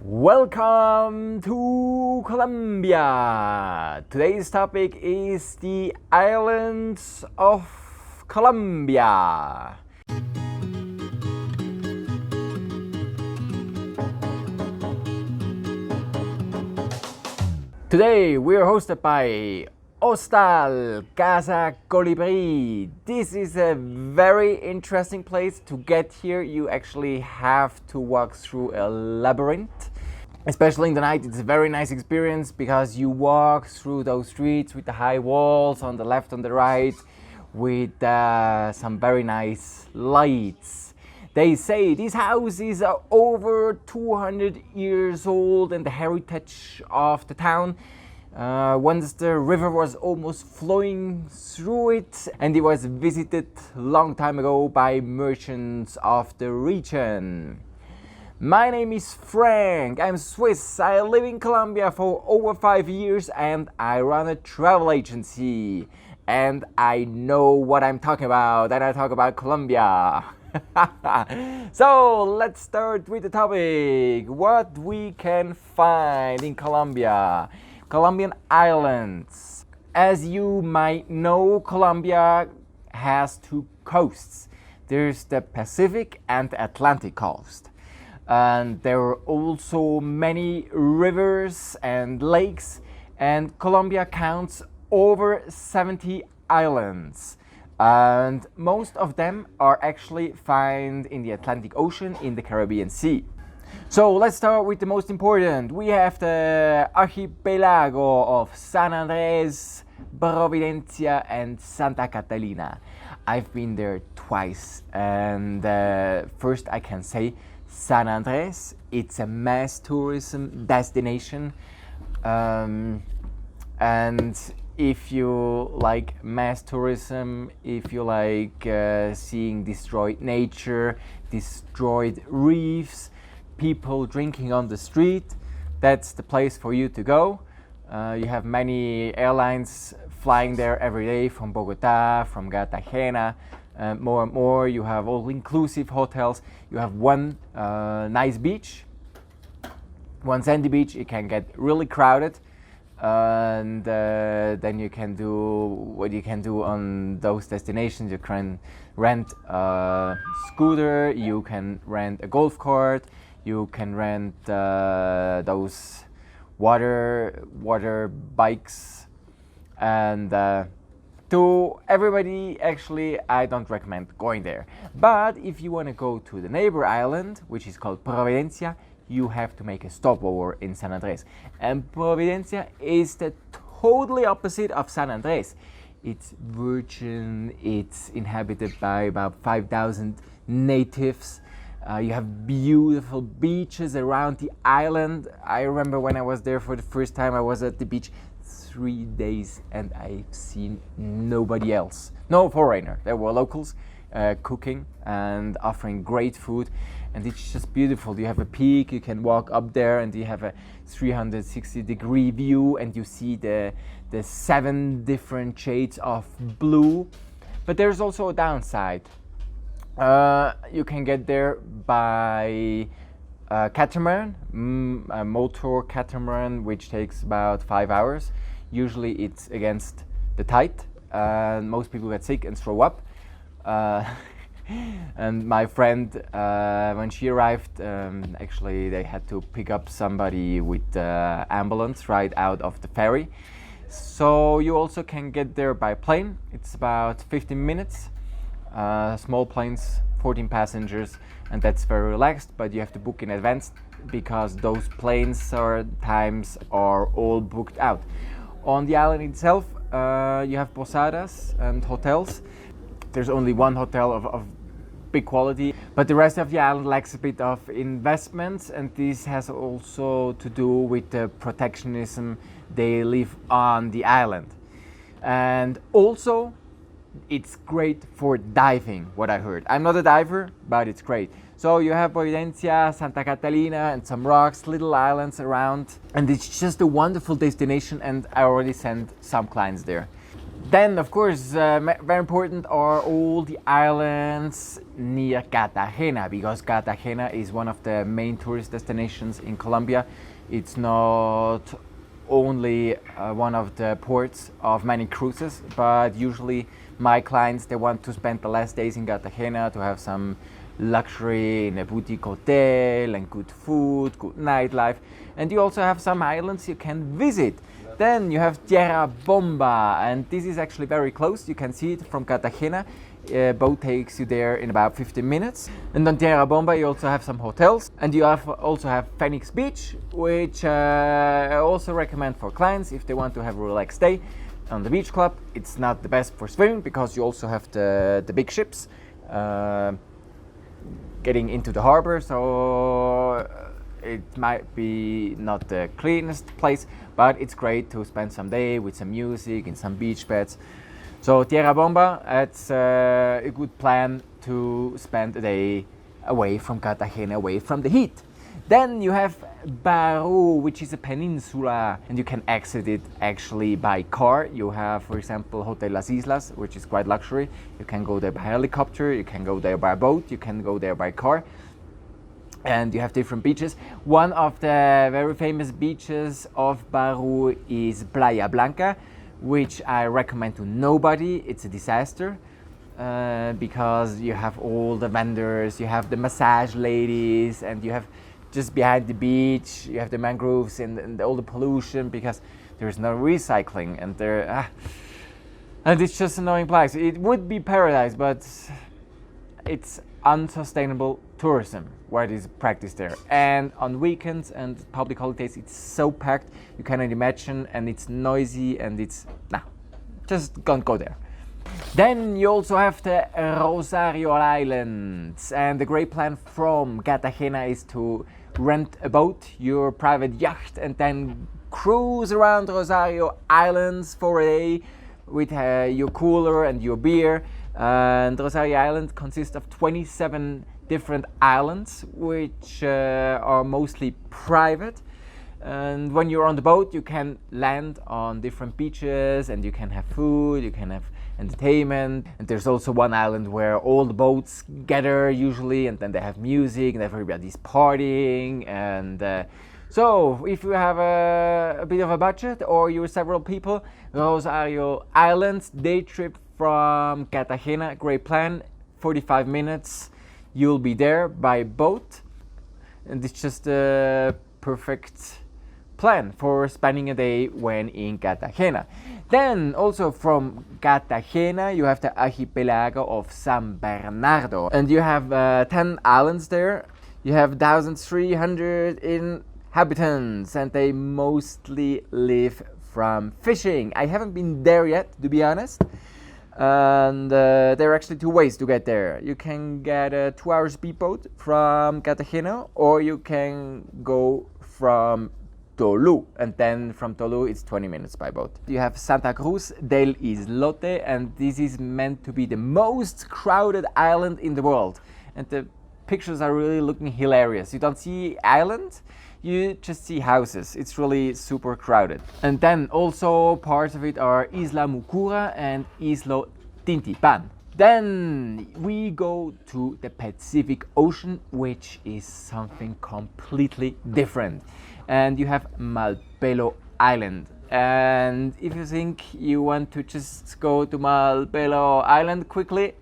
Welcome to Colombia! Today's topic is the islands of Colombia. Today we are hosted by Hostal Casa Colibri. This is a very interesting place. To get here you actually have to walk through a labyrinth. Especially in the night, it's a very nice experience because you walk through those streets with the high walls on the left and the right with some very nice lights. They say these houses are over 200 years old and the heritage of the town. Once the river was almost flowing through it, and it was visited a long time ago by merchants of the region. My name is Frank, I'm Swiss, I live in Colombia for over 5 years and I run a travel agency. And I know what I'm talking about, and I talk about Colombia. So let's start with the topic, what we can find in Colombia. Colombian islands. As you might know, Colombia has two coasts. There's the Pacific and the Atlantic coast. And there are also many rivers and lakes, and Colombia counts over 70 islands. And most of them are actually found in the Atlantic Ocean in the Caribbean Sea. So let's start with the most important. We have the archipelago of San Andres, Providencia and Santa Catalina. I've been there twice, and first I can say San Andres, it's a mass tourism destination, and if you like mass tourism, if you like seeing destroyed nature, destroyed reefs, people drinking on the street, that's the place for you to go. You have many airlines flying there every day from Bogota, from Cartagena. More and more, you have all-inclusive hotels. You have one nice beach, one sandy beach. It can get really crowded, and then you can do what you can do on those destinations. You can rent a scooter, you can rent a golf cart, you can rent those water bikes, and to everybody, actually, I don't recommend going there. But if you want to go to the neighbor island, which is called Providencia, you have to make a stopover in San Andres. And Providencia is the totally opposite of San Andres. It's virgin, it's inhabited by about 5,000 natives. You have beautiful beaches around the island. I remember when I was there for the first time, I was at the beach 3 days and I've seen nobody else, no foreigner. There were locals cooking and offering great food, and it's just beautiful. You have a peak, you can walk up there and you have a 360-degree view, and you see the 7 different shades of blue. But there's also a downside. You can get there by catamaran, a motor catamaran, which takes about 5 hours. Usually it's against the tide, and most people get sick and throw up. And my friend, when she arrived, actually they had to pick up somebody with the ambulance right out of the ferry. So you also can get there by plane. It's about 15 minutes. Small planes, 14 passengers, and that's very relaxed, but you have to book in advance because those planes or times are all booked out. On the island itself, you have posadas and hotels. There's only one hotel of big quality, but the rest of the island lacks a bit of investments, and this has also to do with the protectionism they live on the island. And also, it's great for diving, what I heard. I'm not a diver, but it's great. So you have Providencia, Santa Catalina, and some rocks, little islands around. And it's just a wonderful destination, and I already sent some clients there. Then, of course, very important are all the islands near Cartagena, because Cartagena is one of the main tourist destinations in Colombia. It's not only one of the ports of many cruises, but usually my clients, they want to spend the last days in Cartagena to have some luxury in a boutique hotel and good food, good nightlife. And you also have some islands you can visit. Then you have Janna Bomba, and this is actually very close. You can see it from Cartagena. Boat takes you there in about 15 minutes. And on Janna Bomba you also have some hotels, and you also have Phoenix Beach, which I also recommend for clients if they want to have a relaxed day on the beach club. It's not the best for swimming because you also have the big ships getting into the harbor, so it might be not the cleanest place, but it's great to spend some day with some music and some beach beds. So Janna Bomba, it's a good plan to spend a day away from Cartagena, away from the heat. Then you have Bahuac, which is a peninsula, and you can exit it actually by car. You have, for example, Hotel Las Islas, which is quite luxury. You can go there by helicopter, you can go there by boat, you can go there by car. And you have different beaches. One of the very famous beaches of Bahuac is Playa Blanca, which I recommend to nobody. It's a disaster because you have all the vendors, you have the massage ladies, and you have just behind the beach, you have the mangroves and all the pollution because there's no recycling, and and it's just an annoying place. It would be paradise, but it's unsustainable tourism where it is practiced there. And on weekends and public holidays it's so packed you cannot imagine, and it's noisy, and it's just don't go there. Then you also have the Rosario Islands, and the great plan from Cartagena is to rent a boat, your private yacht, and then cruise around Rosario Islands for a day with your cooler and your beer. And Rosario Island consists of 27 different islands, which are mostly private. And when you're on the boat, you can land on different beaches, and you can have food, you can have entertainment. And there's also one island where all the boats gather usually, and then they have music and everybody's partying. And so if you have a bit of a budget, or you're several people, Rosario Islands day trip from Cartagena, great plan, 45 minutes, you'll be there by boat, and it's just a perfect plan for spending a day when in Cartagena. Then also from Cartagena you have the archipelago of San Bernardo, and you have 10 islands there. You have 1,300 inhabitants, and they mostly live from fishing. I haven't been there yet, to be honest. And there are actually two ways to get there. You can get a 2-hour speedboat from Cartagena, or you can go from Tolu, and then from Tolu it's 20 minutes by boat. You have Santa Cruz del Islote, and this is meant to be the most crowded island in the world. And the pictures are really looking hilarious. You don't see island, you just see houses. It's really super crowded. And then also parts of it are Isla Mucura and Isla Tintipan. Then we go to the Pacific Ocean, which is something completely different. And you have Malpelo Island. And if you think you want to just go to Malpelo Island quickly,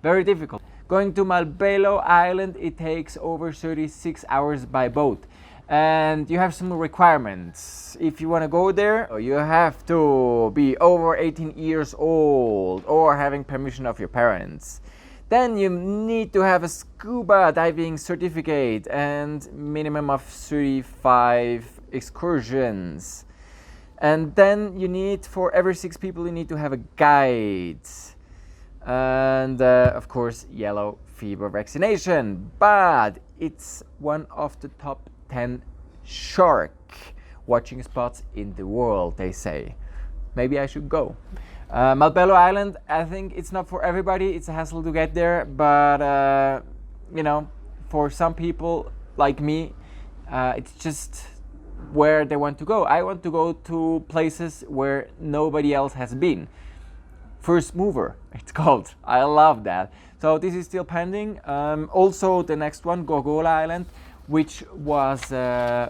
very difficult. Going to Malpelo Island, it takes over 36 hours by boat. And you have some requirements. If you want to go there, you have to be over 18 years old or having permission of your parents. Then you need to have a scuba diving certificate and minimum of 35 excursions. And then you need, for every 6 people, you need to have a guide. And of course, yellow fever vaccination. But it's one of the top 10 shark watching spots in the world, they say. Maybe I should go. Malpelo Island, I think it's not for everybody. It's a hassle to get there, but you know, for some people like me, it's just where they want to go. I want to go to places where nobody else has been. first mover, it's called. I love that. So this is still pending. Also the next one, Gogol Island, which was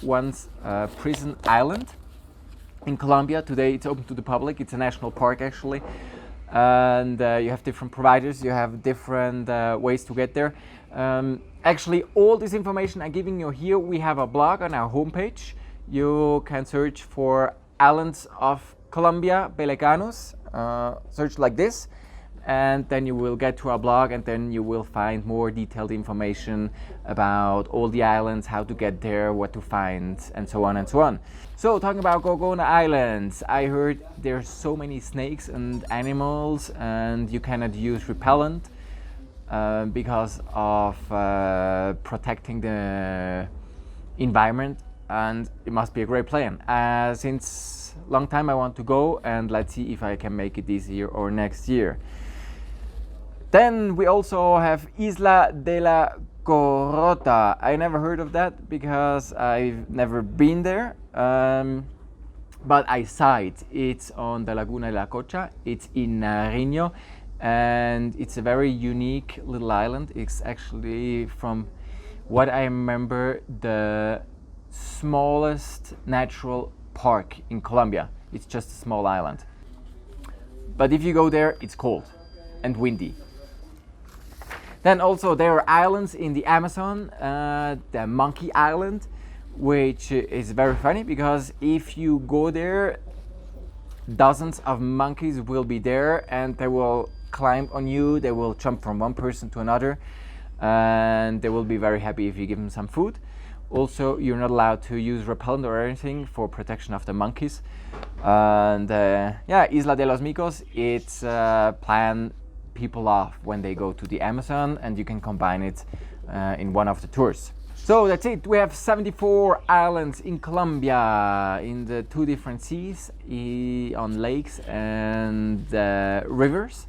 once a prison island in Colombia. Today it's open to the public. It's a national park actually, and you have different providers, you have different ways to get there. Actually, all this information I'm giving you here, we have a blog on our homepage. You can search for Islands of Colombia, Pelecanos, search like this, and then you will get to our blog, and then you will find more detailed information about all the islands, how to get there, what to find, and so on and so on. So talking about Gogol Islands, I heard there's so many snakes and animals, and you cannot use repellent because of protecting the environment, and it must be a great plan. Since long time I want to go, and let's see if I can make it this year or next year. Then we also have Isla de la Gota. I never heard of that because I've never been there, but I saw it. It's on the Laguna de la Cocha. It's in Nariño, and it's a very unique little island. It's actually, from what I remember, the smallest natural park in Colombia. It's just a small island. But if you go there, it's cold and windy. Then also there are islands in the Amazon, the Monkey Island, which is very funny because if you go there, dozens of monkeys will be there, and they will climb on you, they will jump from one person to another, and they will be very happy if you give them some food. Also, you're not allowed to use repellent or anything for protection of the monkeys. And yeah, Isla de los Micos, it's plan people off when they go to the Amazon, and you can combine it in one of the tours. So that's it. We have 74 islands in Colombia, in the 2 different seas, on lakes and rivers.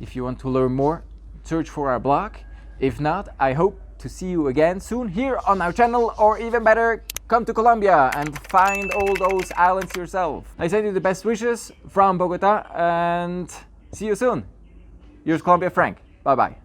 If you want to learn more, search for our blog. If not, I hope to see you again soon here on our channel, or even better, come to Colombia and find all those islands yourself. I send you the best wishes from Bogota, and see you soon. Here's Colombiafrank. Bye bye.